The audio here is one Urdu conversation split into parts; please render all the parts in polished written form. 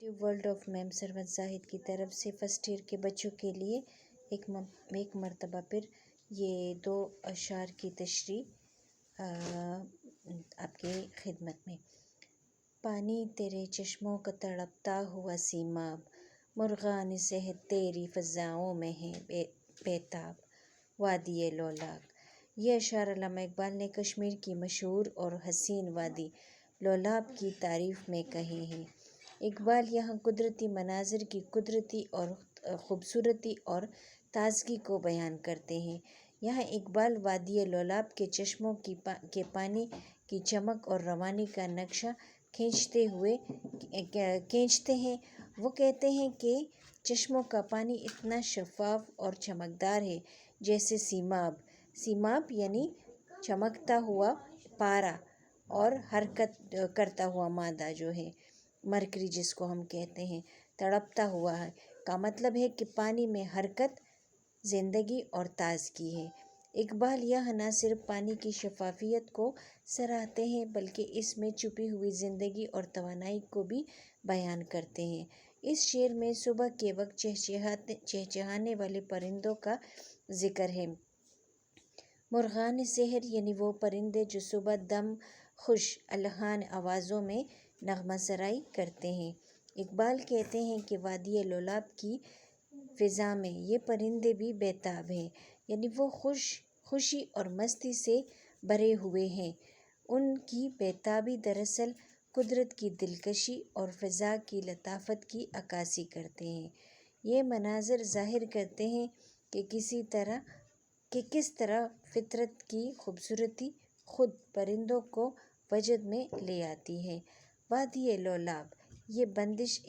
ٹیوب ورلڈ آف میم سروت زاہد کی طرف سے فرسٹ ایئر کے بچوں کے لیے ایک مرتبہ پھر یہ 2 اشعار کی تشریح آپ کی خدمت میں۔ پانی تیرے چشموں کا تڑپتا ہوا سیماب، مرغان صحت تیری فضاؤں میں ہے بیتاب، وادی لولاک۔ یہ اشعار علامہ اقبال نے کشمیر کی مشہور اور حسین وادی لولاب کی تعریف میں کہے ہیں۔ اقبال یہاں قدرتی مناظر کی قدرتی اور خوبصورتی اور تازگی کو بیان کرتے ہیں۔ یہاں اقبال وادی لولاب کے چشموں کے پانی کی چمک اور روانی کا نقشہ کھینچتے ہیں۔ وہ کہتے ہیں کہ چشموں کا پانی اتنا شفاف اور چمکدار ہے جیسے سیماب یعنی چمکتا ہوا پارا اور حرکت کرتا ہوا مادہ جو ہے مرکری جس کو ہم کہتے ہیں، تڑپتا ہوا ہے کا مطلب ہے کہ پانی میں حرکت، زندگی اور تازگی ہے۔ اقبال یہاں نہ صرف پانی کی شفافیت کو سراہتے ہیں بلکہ اس میں چھپی ہوئی زندگی اور توانائی کو بھی بیان کرتے ہیں۔ اس شعر میں صبح کے وقت چہچہانے والے پرندوں کا ذکر ہے۔ مرغان سحر یعنی وہ پرندے جو صبح دم خوش الحان آوازوں میں نغمہ سرائی کرتے ہیں۔ اقبال کہتے ہیں کہ وادی لولاب کی فضا میں یہ پرندے بھی بیتاب ہیں، یعنی وہ خوشی اور مستی سے بھرے ہوئے ہیں۔ ان کی بیتابی دراصل قدرت کی دلکشی اور فضا کی لطافت کی عکاسی کرتے ہیں۔ یہ مناظر ظاہر کرتے ہیں کہ کس طرح فطرت کی خوبصورتی خود پرندوں کو وجود میں لے آتی ہے۔ وادی لولاب، یہ بندش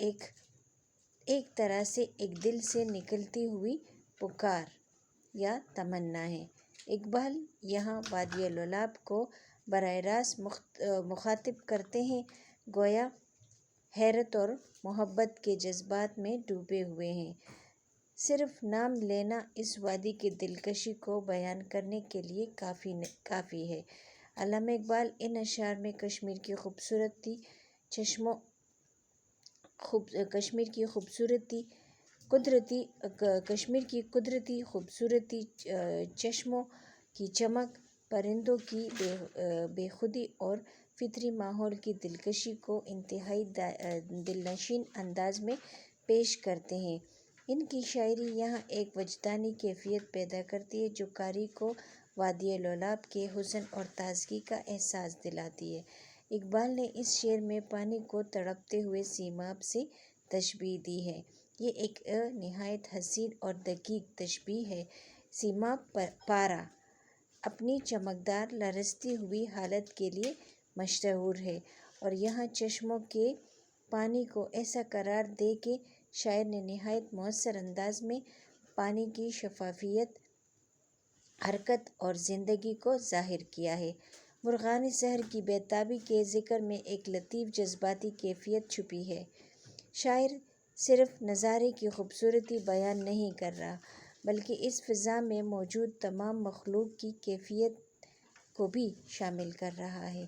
ایک طرح سے ایک دل سے نکلتی ہوئی پکار یا تمنا ہے۔ اقبال یہاں وادی لولاب کو براہ راست مخاطب کرتے ہیں، گویا حیرت اور محبت کے جذبات میں ڈوبے ہوئے ہیں۔ صرف نام لینا اس وادی کی دلکشی کو بیان کرنے کے لیے کافی ہے۔ علامہ اقبال ان اشعار میں کشمیر کی قدرتی خوبصورتی، چشموں کی چمک، پرندوں کی بے خودی اور فطری ماحول کی دلکشی کو انتہائی دلنشین انداز میں پیش کرتے ہیں۔ ان کی شاعری یہاں ایک وجدانی کیفیت پیدا کرتی ہے جو قاری کو وادی لولاب کے حسن اور تازگی کا احساس دلاتی ہے۔ اقبال نے اس شعر میں پانی کو تڑپتے ہوئے سیماب سے تشبیہ دی ہے۔ یہ ایک نہایت حسین اور دقیق تشبیہ ہے۔ سیماب پارا اپنی چمکدار لرزتی ہوئی حالت کے لیے مشہور ہے اور یہاں چشموں کے پانی کو ایسا قرار دے کہ شاعر نے نہایت مؤثر انداز میں پانی کی شفافیت، حرکت اور زندگی کو ظاہر کیا ہے۔ مرغان سحر کی بیتابی کے ذکر میں ایک لطیف جذباتی کیفیت چھپی ہے۔ شاعر صرف نظارے کی خوبصورتی بیان نہیں کر رہا بلکہ اس فضا میں موجود تمام مخلوق کی کیفیت کو بھی شامل کر رہا ہے،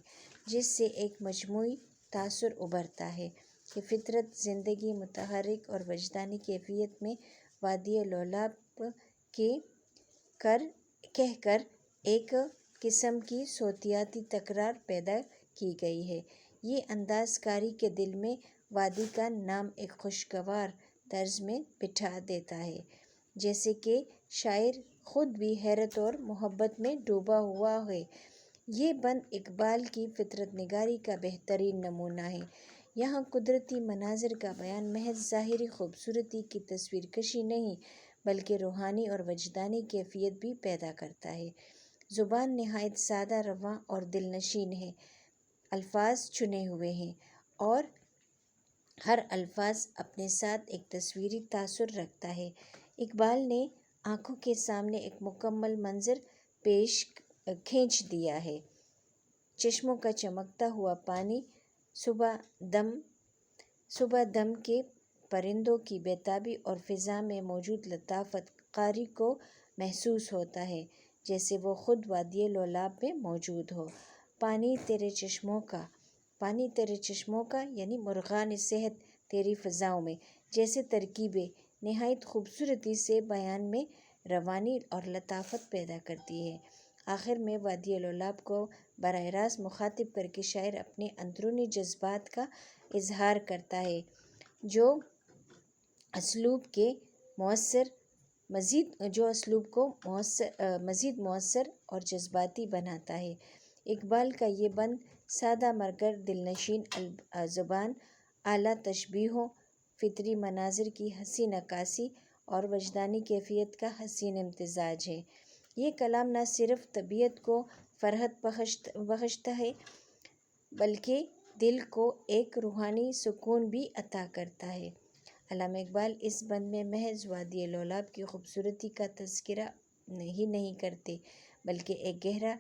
جس سے ایک مجموعی تاثر ابھرتا ہے کہ فطرت، زندگی، متحرک اور وجدانی کیفیت میں وادی لولاب کہہ کر ایک قسم کی صوتیاتی تکرار پیدا کی گئی ہے۔ یہ انداز قاری کے دل میں وادی کا نام ایک خوشگوار طرز میں بٹھا دیتا ہے، جیسے کہ شاعر خود بھی حیرت اور محبت میں ڈوبا ہوا ہے۔ یہ بند اقبال کی فطرت نگاری کا بہترین نمونہ ہے۔ یہاں قدرتی مناظر کا بیان محض ظاہری خوبصورتی کی تصویر کشی نہیں بلکہ روحانی اور وجدانی کیفیت بھی پیدا کرتا ہے۔ زبان نہایت سادہ رواں اور دلنشین ہے، الفاظ چنے ہوئے ہیں اور ہر الفاظ اپنے ساتھ ایک تصویری تاثر رکھتا ہے۔ اقبال نے آنکھوں کے سامنے ایک مکمل منظر کھینچ دیا ہے۔ چشموں کا چمکتا ہوا پانی، صبح دم کے پرندوں کی بیتابی اور فضا میں موجود لطافت، قاری کو محسوس ہوتا ہے جیسے وہ خود وادی لولاب میں موجود ہو۔ پانی تیرے چشموں کا یعنی مرغان صحت تیری فضاؤں میں جیسے ترکیبیں نہایت خوبصورتی سے بیان میں روانی اور لطافت پیدا کرتی ہے۔ آخر میں وادی لولاب کو براہ راست مخاطب کر کے شاعر اپنے اندرونی جذبات کا اظہار کرتا ہے، جو اسلوب کو مزید مؤثر اور جذباتی بناتا ہے۔ اقبال کا یہ بند سادہ مگر دلنشین زبان، اعلیٰ تشبیہوں، فطری مناظر کی حسین عکاسی اور وجدانی کیفیت کا حسین امتزاج ہے۔ یہ کلام نہ صرف طبیعت کو فرحت بخشتا ہے بلکہ دل کو ایک روحانی سکون بھی عطا کرتا ہے۔ علامہ اقبال اس بند میں محض وادی لولاب کی خوبصورتی کا تذکرہ ہی نہیں کرتے بلکہ ایک گہرا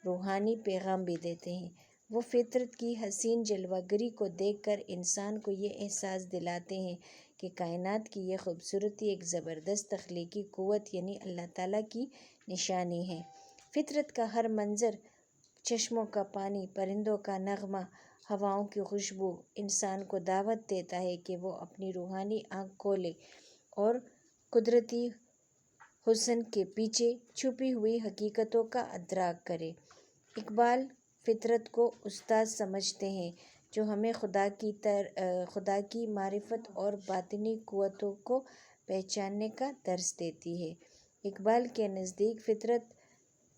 روحانی پیغام بھی دیتے ہیں۔ وہ فطرت کی حسین جلوہ گری کو دیکھ کر انسان کو یہ احساس دلاتے ہیں کہ کائنات کی یہ خوبصورتی ایک زبردست تخلیقی قوت یعنی اللہ تعالیٰ کی نشانی ہے۔ فطرت کا ہر منظر، چشموں کا پانی، پرندوں کا نغمہ، ہواؤں کی خوشبو انسان کو دعوت دیتا ہے کہ وہ اپنی روحانی آنکھ کھولے اور قدرتی حسن کے پیچھے چھپی ہوئی حقیقتوں کا ادراک کرے۔ اقبال فطرت کو استاد سمجھتے ہیں جو ہمیں خدا کی معرفت اور باطنی قوتوں کو پہچاننے کا درس دیتی ہے۔ اقبال کے نزدیک فطرت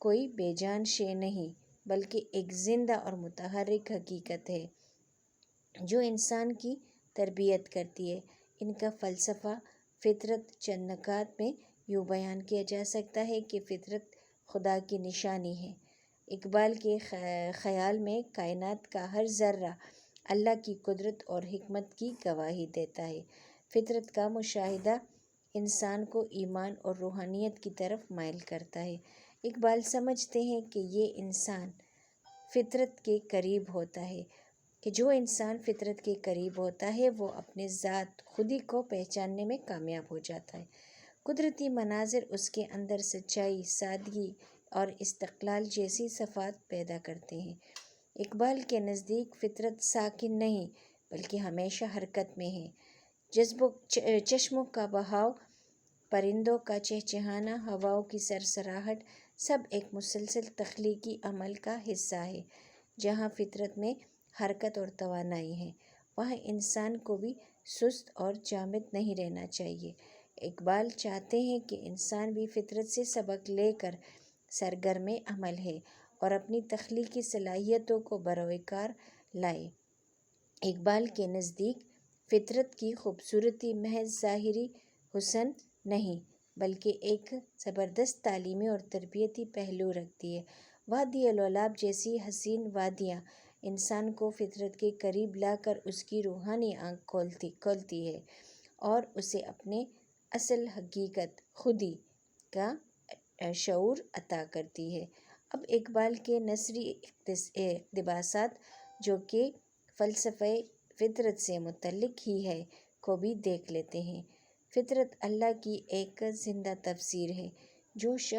کوئی بے جان شے نہیں بلکہ ایک زندہ اور متحرک حقیقت ہے جو انسان کی تربیت کرتی ہے۔ ان کا فلسفہ فطرت چند نکات میں یوں بیان کیا جا سکتا ہے کہ فطرت خدا کی نشانی ہے۔ اقبال کے خیال میں کائنات کا ہر ذرہ اللہ کی قدرت اور حکمت کی گواہی دیتا ہے۔ فطرت کا مشاہدہ انسان کو ایمان اور روحانیت کی طرف مائل کرتا ہے۔ اقبال سمجھتے ہیں کہ یہ انسان فطرت کے قریب ہوتا ہے کہ جو انسان فطرت کے قریب ہوتا ہے وہ اپنے ذات خودی کو پہچاننے میں کامیاب ہو جاتا ہے۔ قدرتی مناظر اس کے اندر سچائی، سادگی اور استقلال جیسی صفات پیدا کرتے ہیں۔ اقبال کے نزدیک فطرت ساکن نہیں بلکہ ہمیشہ حرکت میں ہے۔ چشموں کا بہاؤ، پرندوں کا چہچہانا، ہواؤں کی سرسراہٹ سب ایک مسلسل تخلیقی عمل کا حصہ ہے۔ جہاں فطرت میں حرکت اور توانائی ہے وہاں انسان کو بھی سست اور جامد نہیں رہنا چاہیے۔ اقبال چاہتے ہیں کہ انسان بھی فطرت سے سبق لے کر سرگرم عمل ہے اور اپنی تخلیقی صلاحیتوں کو بروئے کار لائے۔ اقبال کے نزدیک فطرت کی خوبصورتی محض ظاہری حسن نہیں بلکہ ایک زبردست تعلیمی اور تربیتی پہلو رکھتی ہے۔ وادی لولاب جیسی حسین وادیاں انسان کو فطرت کے قریب لا کر اس کی روحانی آنکھ کھولتی ہے اور اسے اپنے اصل حقیقت خودی کا شعور عطا کرتی ہے۔ اب اقبال کے نثری اقتباسات جو کہ فلسفہ فطرت سے متعلق ہی ہے کو بھی دیکھ لیتے ہیں۔ فطرت اللہ کی ایک زندہ تفسیر ہے۔ جو شخص